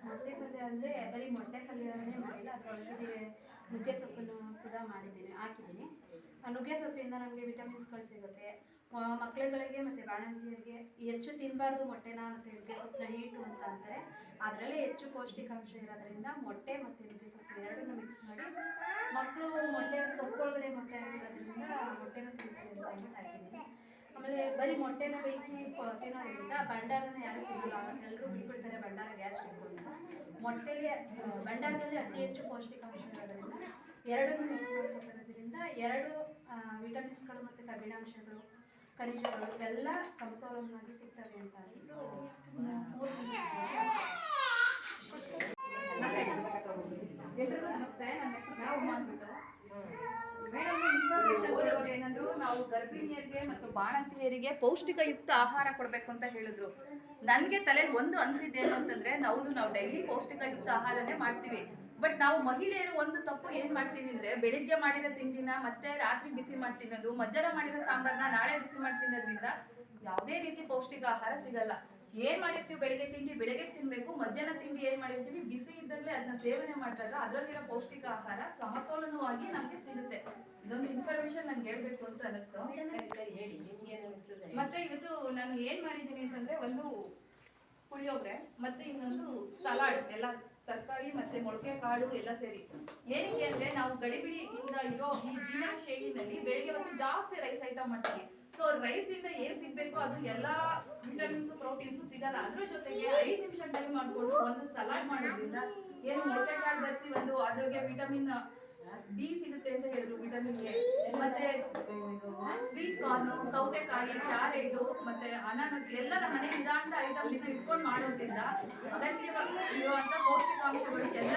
ಮೊಟ್ಟೆ ಪಲ್ಯ ಅಂದರೆ ಬರೀ ಮೊಟ್ಟೆ ಪಲ್ಯನೇ ಮಾಡಿಲ್ಲ, ಅದರೊಳಗಡೆ ನುಗ್ಗೆ ಸೊಪ್ಪನ್ನು ಸುಧಾ ಮಾಡಿದ್ದೀನಿ, ಹಾಕಿದ್ದೀನಿ. ನುಗ್ಗೆ ಸೊಪ್ಪಿಂದ ನಮಗೆ ವಿಟಮಿನ್ಸ್ಗಳು ಸಿಗುತ್ತೆ. ಮಕ್ಕಳುಗಳಿಗೆ ಮತ್ತು ಬಾಣಂತಿಯರಿಗೆ ಹೆಚ್ಚು ತಿನ್ನಬಾರ್ದು ಮೊಟ್ಟೆನ ಮತ್ತು ನುಗ್ಗೆ ಸೊಪ್ಪನ್ನ ಹೀಟು ಅಂತ ಅಂತಾರೆ. ಅದರಲ್ಲೇ ಹೆಚ್ಚು ಪೌಷ್ಟಿಕಾಂಶ ಇರೋದ್ರಿಂದ ಮೊಟ್ಟೆ ಮತ್ತು ನುಗ್ಗೆ ಸೊಪ್ಪು ಎರಡನ್ನೂ ಮಿಕ್ಸ್ ಮಾಡಿ ಮಕ್ಕಳು ಮೊಟ್ಟೆ ಸೊಪ್ಪೊಳಗಡೆ ಮೊಟ್ಟೆ ಹಾಕಿರೋದ್ರಿಂದ ಮೊಟ್ಟೆನೂ ತಿಂತಾರೆ ಅಂತ ಅಂದ್ಬಿಟ್ಟು ಹಾಕಿದ್ದೀನಿ. ಆಮೇಲೆ ಬರೀ ಮೊಟ್ಟೆನ ಬೇಯಿಸಿ ತಿನ್ನೋದ್ರಿಂದ ಭಂಡಾರನ ಯಾರು ತಿನ್ನಲ್ಲ, ಎಲ್ಲರೂ ಬಿಟ್ಬಿಡ್ತಾರೆ ಭಂಡಾರ ಗ್ಯಾಸ್ಟ್ರಿಕ್ ಅಂತ. ಮೊಟ್ಟೆಲಿ ಭಂಡಾರದಲ್ಲಿ ಅತಿ ಹೆಚ್ಚು ಪೌಷ್ಟಿಕಾಂಶ ಇರೋದ್ರಿಂದ ಎರಡನ್ನೂ ಮಿಕ್ಸ್ ಮಾಡ್ಕೊತಿರೋದ್ರಿಂದ ಎರಡು ವಿಟಮಿನ್ಸ್ಗಳು ಮತ್ತು ಕಬ್ಬಿಣಾಂಶಗಳು ಖನಿಜಗಳು ಎಲ್ಲ ಸಮತೋಲನವಾಗಿ ಸಿಗ್ತವೆ ಅಂತ ಅಂದ್ಬಿಟ್ಟು ಎಲ್ರಿಗೂ ನಮಸ್ತೆ. ನನ್ನ ಹೆಸರು ಉಮಾ ಅಂದ್ಬಿಟ್ಟು. ಏನಂದ್ರು ನಾವು ಗರ್ಭಿಣಿಯರಿಗೆ ಮತ್ತು ಬಾಣಂತಿಯರಿಗೆ ಪೌಷ್ಟಿಕಯುಕ್ತ ಆಹಾರ ಕೊಡಬೇಕು ಅಂತ ಹೇಳಿದ್ರು. ನನಗೆ ತಲೆಯಲ್ಲಿ ಒಂದು ಅನಿಸಿದ್ದೇನು ಅಂತಂದ್ರೆ ನಾವು ಡೈಲಿ ಪೌಷ್ಟಿಕಯುಕ್ತ ಆಹಾರನೇ ಮಾಡ್ತೀವಿ. ಬಟ್ ನಾವು ಮಹಿಳೆಯರು ಒಂದು ತಪ್ಪು ಏನ್ ಮಾಡ್ತೀವಿ ಅಂದ್ರೆ ಬೆಳಿಗ್ಗೆ ಮಾಡಿರೋ ತಿಂಡಿನ ಮತ್ತೆ ರಾತ್ರಿ ಬಿಸಿ ಮಾಡಿ ತಿನ್ನೋದು, ಮಧ್ಯಾಹ್ನ ಮಾಡಿರೋ ಸಾಂಬಾರ್ನ ನಾಳೆ ಬಿಸಿ ಮಾಡಿ ತಿನ್ನೋದ್ರಿಂದ ಯಾವುದೇ ರೀತಿ ಪೌಷ್ಟಿಕ ಆಹಾರ ಸಿಗಲ್ಲ. ಏನ್ ಮಾಡಿರ್ತೀವಿ ಬೆಳಿಗ್ಗೆ ತಿಂಡಿ ಬೆಳಿಗ್ಗೆ ತಿನ್ಬೇಕು, ಮಧ್ಯಾಹ್ನ ತಿಂಡಿ ಏನ್ ಮಾಡಿರ್ತೀವಿ ಬಿಸಿ ಇದ್ದಲ್ಲೇ ಅದನ್ನ ಸೇವನೆ ಮಾಡಿದಾಗ ಅದರಲ್ಲಿರೋ ಪೌಷ್ಟಿಕ ಆಹಾರ ಸಮತೋಲನವಾಗಿ ನಮ್ಗೆ ಸಿಗುತ್ತೆ. ಇದೊಂದು ಇನ್ಫಾರ್ಮೇಶನ್ ನನ್ಗೆ ಹೇಳ್ಬೇಕು ಅಂತ ಅನಿಸ್ತು. ಮತ್ತೆ ಇವತ್ತು ನಾನು ಏನ್ ಮಾಡಿದ್ದೀನಿ ಅಂತಂದ್ರೆ ಒಂದು ಪುಳಿಯೋಗರೆ ಮತ್ತೆ ಇನ್ನೊಂದು ಸಲಾಡ್, ಎಲ್ಲ ತರಕಾರಿ ಮತ್ತೆ ಮೊಳಕೆ ಕಾಳು ಎಲ್ಲ ಸೇರಿ. ಏನಕ್ಕೆ ಅಂದ್ರೆ ನಾವು ಗಡಿಬಿಡಿಯಿಂದ ಇರೋ ಈ ಜೀವನ ಶೈಲಿನಲ್ಲಿ ಬೆಳಿಗ್ಗೆ ಹೊತ್ತು ಜಾಸ್ತಿ ರೈಸ್ ಐಟಮ್ ಮಾಡ್ತೀವಿ. ಸೊ ರೈಸ್ ಇಂದ ಏನ್ ಸಿಗ್ಬೇಕು ಅದು ಎಲ್ಲಾ ವಿಟಮಿನ್ಸ್ ಪ್ರೋಟೀನ್ಸ್ ಸಿಗಲ್ಲ. ಅದ್ರ ಜೊತೆಗೆ 5 ನಿಮಿಷ ಟೈಮ್ ಮಾಡ್ಕೊಂಡು ಒಂದು ಸಲಾಡ್ ಮಾಡೋದ್ರಿಂದ ಏನು ಮೊಳಕೆ ಕಾಳು ಬೆರೆಸಿ ಒಂದು ಅದ್ರಿಗೆ ವಿಟಮಿನ್ ಡಿ ಸಿಗುತ್ತೆ ಅಂತ ಹೇಳಿದ್ರು, ವಿಟಮಿನ್ ಎ. ಮತ್ತೆ ಸ್ವೀಟ್ ಕಾರ್ನ್, ಸೌತೆಕಾಯಿ, ಕ್ಯಾರೆಟ್ ಮತ್ತೆ ಅನಾನಸ್ ಎಲ್ಲ ನಮ್ಮ ಮನೆ ನಿಧಾನದ ಐಟಮ್ಸ್ ಇಟ್ಕೊಂಡು ಮಾಡೋದ್ರಿಂದ ಅಗತ್ಯವಾಗಿ ಇರುವಂತ ಪೌಷ್ಟಿಕಾಂಶಗಳು ಎಲ್ಲ